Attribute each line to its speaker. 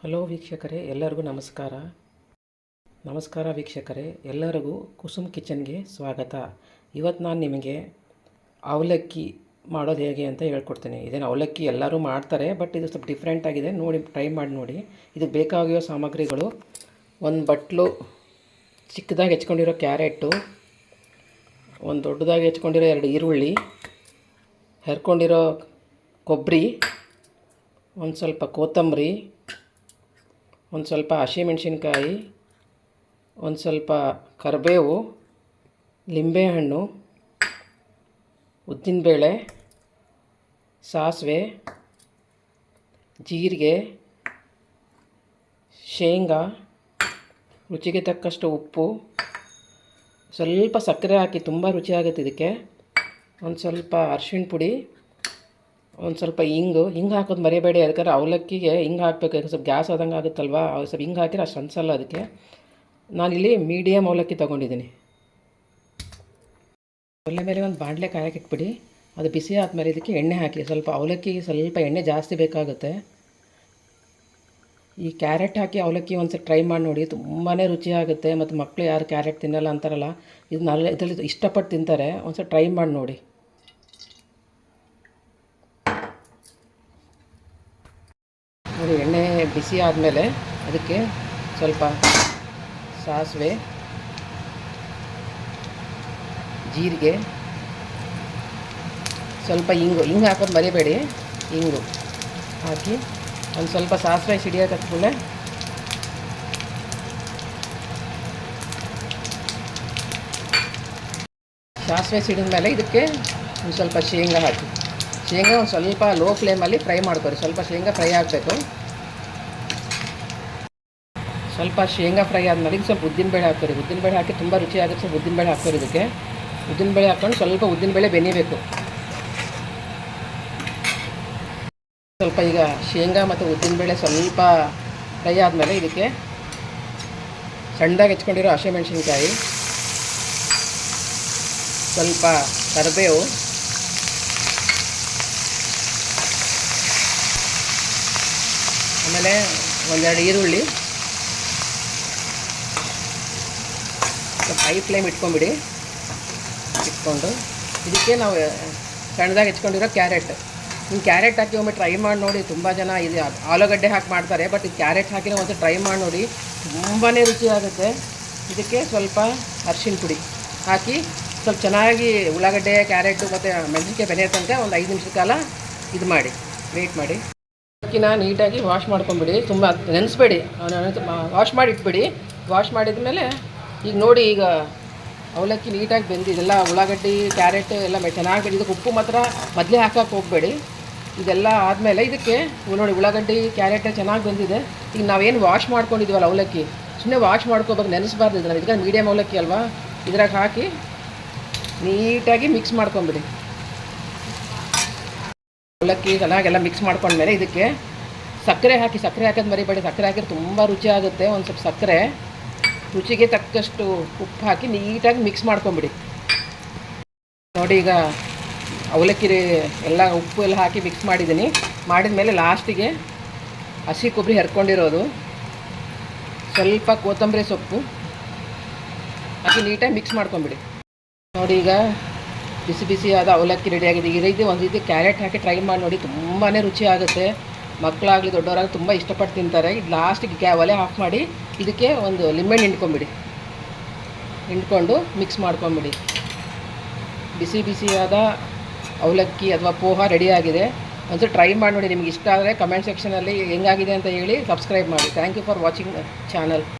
Speaker 1: Hello ವೀಕ್ಷಕರೇ, ಎಲ್ಲರಿಗೂ ನಮಸ್ಕಾರ ವೀಕ್ಷಕರೇ, ಎಲ್ಲರಿಗೂ ಕುಸುಮ್ ಕಿಚನ್ಗೆ ಸ್ವಾಗತ. ಇವತ್ತು ನಾನು ನಿಮಗೆ ಅವಲಕ್ಕಿ ಮಾಡೋದು ಹೇಗೆ ಅಂತ ಹೇಳ್ಕೊಡ್ತೀನಿ. ಇದೇನು ಅವಲಕ್ಕಿ ಎಲ್ಲರೂ ಮಾಡ್ತಾರೆ, ಬಟ್ ಇದು ಸ್ವಲ್ಪ ಡಿಫ್ರೆಂಟ್ ಆಗಿದೆ. ನೋಡಿ, ಟ್ರೈ ಮಾಡಿ ನೋಡಿ. ಇದಕ್ಕೆ ಬೇಕಾಗಿರೋ ಸಾಮಗ್ರಿಗಳು: ಒಂದು ಬಟ್ಲು ಚಿಕ್ಕದಾಗಿ ಹೆಚ್ಕೊಂಡಿರೋ ಕ್ಯಾರೆಟು, ಒಂದು ದೊಡ್ಡದಾಗಿ ಹೆಚ್ಕೊಂಡಿರೋ 2 ಈರುಳ್ಳಿ, ಹೆರ್ಕೊಂಡಿರೋ ಕೊಬ್ಬರಿ, ಒಂದು ಸ್ವಲ್ಪ ಕೊತ್ತಂಬರಿ, ಒಂದು ಸ್ವಲ್ಪ ಹಸಿಮೆಣಸಿನ್ಕಾಯಿ, ಒಂದು ಸ್ವಲ್ಪ ಕರಿಬೇವು, ಲಿಂಬೆಹಣ್ಣು, ಉದ್ದಿನಬೇಳೆ, ಸಾಸಿವೆ, ಜೀರಿಗೆ, ಶೇಂಗಾ, ರುಚಿಗೆ ತಕ್ಕಷ್ಟು ಉಪ್ಪು, ಸ್ವಲ್ಪ ಸಕ್ಕರೆ ಹಾಕಿ ತುಂಬ ರುಚಿಯಾಗುತ್ತೆ ಇದಕ್ಕೆ. ಒಂದು ಸ್ವಲ್ಪ ಅರಿಶಿಣ ಪುಡಿ, ಒಂದು ಸ್ವಲ್ಪ ಹಿಂಗು ಹಾಕೋದು ಮರಿಬೇಡಿ, ಯಾಕಂದರೆ ಅವಲಕ್ಕಿಗೆ ಹಿಂಗೆ ಹಾಕಬೇಕು. ಯಾಕೆ ಸ್ವಲ್ಪ ಗ್ಯಾಸ್ ಆದಂಗೆ ಆಗುತ್ತಲ್ವ, ಸ್ವಲ್ಪ ಹಿಂಗೆ ಹಾಕಿದ್ರೆ ಅಷ್ಟು ಅನಿಸಲ್ಲ. ಅದಕ್ಕೆ ನಾನಿಲ್ಲಿ ಮೀಡಿಯಮ್ ಅವಲಕ್ಕಿ ತೊಗೊಂಡಿದ್ದೀನಿ. ಒಲೆ ಮೇಲೆ ಒಂದು ಬಾಣಲೆ ಕಾಯಕ್ಕೆ ಇಟ್ಬಿಡಿ. ಅದು ಬಿಸಿ ಆದಮೇಲೆ ಇದಕ್ಕೆ ಎಣ್ಣೆ ಹಾಕಿ. ಸ್ವಲ್ಪ ಅವಲಕ್ಕಿಗೆ ಸ್ವಲ್ಪ ಎಣ್ಣೆ ಜಾಸ್ತಿ ಬೇಕಾಗುತ್ತೆ. ಈ ಕ್ಯಾರೆಟ್ ಹಾಕಿ ಅವಲಕ್ಕಿ ಒಂದು ಟ್ರೈ ಮಾಡಿ ನೋಡಿ, ತುಂಬಾ ರುಚಿಯಾಗುತ್ತೆ. ಮತ್ತು ಮಕ್ಕಳು ಯಾರು ಕ್ಯಾರೆಟ್ ತಿನ್ನಲ್ಲ ಅಂತಾರಲ್ಲ, ಇದರಲ್ಲಿ ಇಷ್ಟಪಟ್ಟು ತಿಂತಾರೆ. ಒಂದು ಟ್ರೈ ಮಾಡಿ ನೋಡಿ. ನೋಡಿ, ಎಣ್ಣೆ ಬಿಸಿ ಆದಮೇಲೆ ಅದಕ್ಕೆ ಸ್ವಲ್ಪ ಸಾಸಿವೆ, ಜೀರಿಗೆ, ಸ್ವಲ್ಪ ಹಿಂಗು ಹಾಕೋದು ಮರಿಬೇಡಿ. ಹಿಂಗು ಹಾಕಿ ಒಂದು ಸ್ವಲ್ಪ ಸಾಸಿವೆ ಸಿಡಿಯೋಕೆ ಹಚ್ಕೊಂಡೆ ಸಾಸಿವೆ ಸಿಡಿದ ಮೇಲೆ ಇದಕ್ಕೆ ಒಂದು ಸ್ವಲ್ಪ ಶೇಂಗಾ ಹಾಕಿ. ಶೇಂಗಾ ಒಂದು ಸ್ವಲ್ಪ ಲೋ ಫ್ಲೇಮಲ್ಲಿ ಫ್ರೈ ಮಾಡ್ಕೊರಿ. ಸ್ವಲ್ಪ ಶೇಂಗಾ ಫ್ರೈ ಆಗಬೇಕು. ಸ್ವಲ್ಪ ಶೇಂಗಾ ಫ್ರೈ ಆದಮೇಲೆ ಇದು ಸ್ವಲ್ಪ ಉದ್ದಿನಬೇಳೆ ಹಾಕ್ಕೊರಿ. ಉದ್ದಿನಬೇಳೆ ಹಾಕಿ ತುಂಬ ರುಚಿಯಾಗುತ್ತೆ. ಸ್ವಲ್ಪ ಉದ್ದಿನಬೇಳೆ ಹಾಕ್ಕೊರಿ. ಇದಕ್ಕೆ ಉದ್ದಿನಬೇಳೆ ಹಾಕ್ಕೊಂಡು ಸ್ವಲ್ಪ ಉದ್ದಿನಬೇಳೆ ಬೆನಿಬೇಕು. ಸ್ವಲ್ಪ ಈಗ ಶೇಂಗಾ ಮತ್ತು ಉದ್ದಿನಬೇಳೆ ಸ್ವಲ್ಪ ಫ್ರೈ ಆದಮೇಲೆ ಇದಕ್ಕೆ ಸಣ್ಣದಾಗಿ ಹೆಚ್ಕೊಂಡಿರೋ ಹಸಿಮೆಣಸಿನ್ಕಾಯಿ, ಸ್ವಲ್ಪ ಕರಿಬೇವು, ಆಮೇಲೆ 1-2 ಈರುಳ್ಳಿ, ಸ್ವಲ್ಪ ಹೈ ಫ್ಲೇಮ್ ಇಟ್ಕೊಂಡು ಇದಕ್ಕೆ ನಾವು ಸಣ್ಣದಾಗಿ ಹೆಚ್ಕೊಂಡಿರೋ ಕ್ಯಾರೆಟ್ ಹಾಕಿ ಒಮ್ಮೆ ಟ್ರೈ ಮಾಡಿ ನೋಡಿ. ತುಂಬ ಜನ ಇದು ಆಲೂಗಡ್ಡೆ ಹಾಕಿ ಮಾಡ್ತಾರೆ, ಬಟ್ ಇದು ಕ್ಯಾರೆಟ್ ಹಾಕಿರೋ ಒಂದು ಟ್ರೈ ಮಾಡಿ ನೋಡಿ, ತುಂಬಾ ರುಚಿಯಾಗುತ್ತೆ. ಇದಕ್ಕೆ ಸ್ವಲ್ಪ ಅರಿಶಿಣ ಪುಡಿ ಹಾಕಿ ಸ್ವಲ್ಪ ಚೆನ್ನಾಗಿ ಉಳ್ಳಾಗಡ್ಡೆ, ಕ್ಯಾರೆಟು ಮತ್ತು ಮೆಣಸಿನ್ಕಾಯಿ ಬೆನೆ ತನಕ ಒಂದು 5 ನಿಮಿಷದ ಕಾಲ ಇದು ಮಾಡಿ ವೇಟ್ ಮಾಡಿ. ಅವಲಕ್ಕಿನ ನೀಟಾಗಿ ವಾಶ್ ಮಾಡ್ಕೊಂಬಿಡಿ. ತುಂಬ ನೆನೆಸ್ಬೇಡಿ, ವಾಶ್ ಮಾಡಿ ಇಟ್ಬಿಡಿ. ವಾಶ್ ಮಾಡಿದ ಮೇಲೆ ಈಗ ನೋಡಿ, ಈಗ ಅವಲಕ್ಕಿ ನೀಟಾಗಿ ಬೆಂದಿದೆಲ್ಲ. ಉಳ್ಳಾಗಡ್ಡಿ, ಕ್ಯಾರೆಟ್ ಎಲ್ಲ ಚೆನ್ನಾಗಿ ಬೆಂದಿದ್ದಕ್ಕೆ ಉಪ್ಪು ಮಾತ್ರ ಮೊದಲೇ ಹಾಕೋಕ್ಕೆ ಹೋಗಬೇಡಿ. ಇದೆಲ್ಲ ಆದಮೇಲೆ ಇದಕ್ಕೆ ನೋಡಿ, ಉಳ್ಳಾಗಡ್ಡಿ, ಕ್ಯಾರೆಟ್ ಚೆನ್ನಾಗಿ ಬೆಂದಿದೆ. ಈಗ ನಾವೇನು ವಾಶ್ ಮಾಡ್ಕೊಂಡಿದ್ದೀವಲ್ಲ ಅವಲಕ್ಕಿ, ಸುಮ್ಮನೆ ವಾಶ್ ಮಾಡ್ಕೋಬೇಕು, ನೆನೆಸ್ಬಾರ್ದು. ಇದನ್ನು ಇದಕ್ಕೆ ಮೀಡಿಯಮ್ ಅವಲಕ್ಕಿ ಅಲ್ವಾ, ಇದ್ರಾಗ ಹಾಕಿ ನೀಟಾಗಿ ಮಿಕ್ಸ್ ಮಾಡ್ಕೊಂಬಿಡಿ. ಅವಲಕ್ಕಿ ಚೆನ್ನಾಗೆಲ್ಲ ಮಿಕ್ಸ್ ಮಾಡ್ಕೊಂಡ್ಮೇಲೆ ಇದಕ್ಕೆ ಸಕ್ಕರೆ ಹಾಕೋದು ಮರಿಬೇಡಿ. ಸಕ್ಕರೆ ಹಾಕಿದ್ರೆ ತುಂಬ ರುಚಿ ಆಗುತ್ತೆ. ಒಂದು ಸ್ವಲ್ಪ ಸಕ್ಕರೆ, ರುಚಿಗೆ ತಕ್ಕಷ್ಟು ಉಪ್ಪು ಹಾಕಿ ನೀಟಾಗಿ ಮಿಕ್ಸ್ ಮಾಡ್ಕೊಂಬಿಡಿ. ನೋಡಿ, ಈಗ ಅವಲಕ್ಕಿ ಎಲ್ಲ ಉಪ್ಪು ಎಲ್ಲ ಹಾಕಿ ಮಿಕ್ಸ್ ಮಾಡಿದ್ದೀನಿ. ಮಾಡಿದ ಮೇಲೆ ಲಾಸ್ಟಿಗೆ ಹಸಿ ಕೊಬ್ಬರಿ ಹೆರ್ಕೊಂಡಿರೋದು, ಸ್ವಲ್ಪ ಕೊತ್ತಂಬರಿ ಸೊಪ್ಪು ಹಾಕಿ ನೀಟಾಗಿ ಮಿಕ್ಸ್ ಮಾಡ್ಕೊಂಬಿಡಿ. ನೋಡಿ, ಈಗ ಬಿಸಿ ಆದ ಅವಲಕ್ಕಿ ರೆಡಿಯಾಗಿದೆ. ಈ ರೀತಿ ಒಂದು ರೀತಿ ಕ್ಯಾರೆಟ್ ಹಾಕಿ ಟ್ರೈ ಮಾಡಿ ನೋಡಿ, ತುಂಬಾ ರುಚಿ ಆಗುತ್ತೆ. ಮಕ್ಕಳಾಗಲಿ ದೊಡ್ಡವರಾಗಲಿ ತುಂಬ ಇಷ್ಟಪಟ್ಟು ತಿಂತಾರೆ. ಇದು ಲಾಸ್ಟಿಗೆ ಒಲೆ ಆಫ್ ಮಾಡಿ ಇದಕ್ಕೆ ಒಂದು ಲಿಂಬೆಹಣ್ಣು ಹಿಂಡ್ಕೊಂಡು ಮಿಕ್ಸ್ ಮಾಡ್ಕೊಂಬಿಡಿ. ಬಿಸಿಯಾದ ಅವಲಕ್ಕಿ ಅಥವಾ ಪೋಹ ರೆಡಿಯಾಗಿದೆ. ಒಂದ್ಸಲ ಟ್ರೈ ಮಾಡಿ ನೋಡಿ. ನಿಮ್ಗೆ ಇಷ್ಟ ಆದರೆ ಕಮೆಂಟ್ ಸೆಕ್ಷನಲ್ಲಿ ಹೆಂಗಾಗಿದೆ ಅಂತ ಹೇಳಿ ಸಬ್ಸ್ಕ್ರೈಬ್ ಮಾಡಿ. Thank you for watching channel.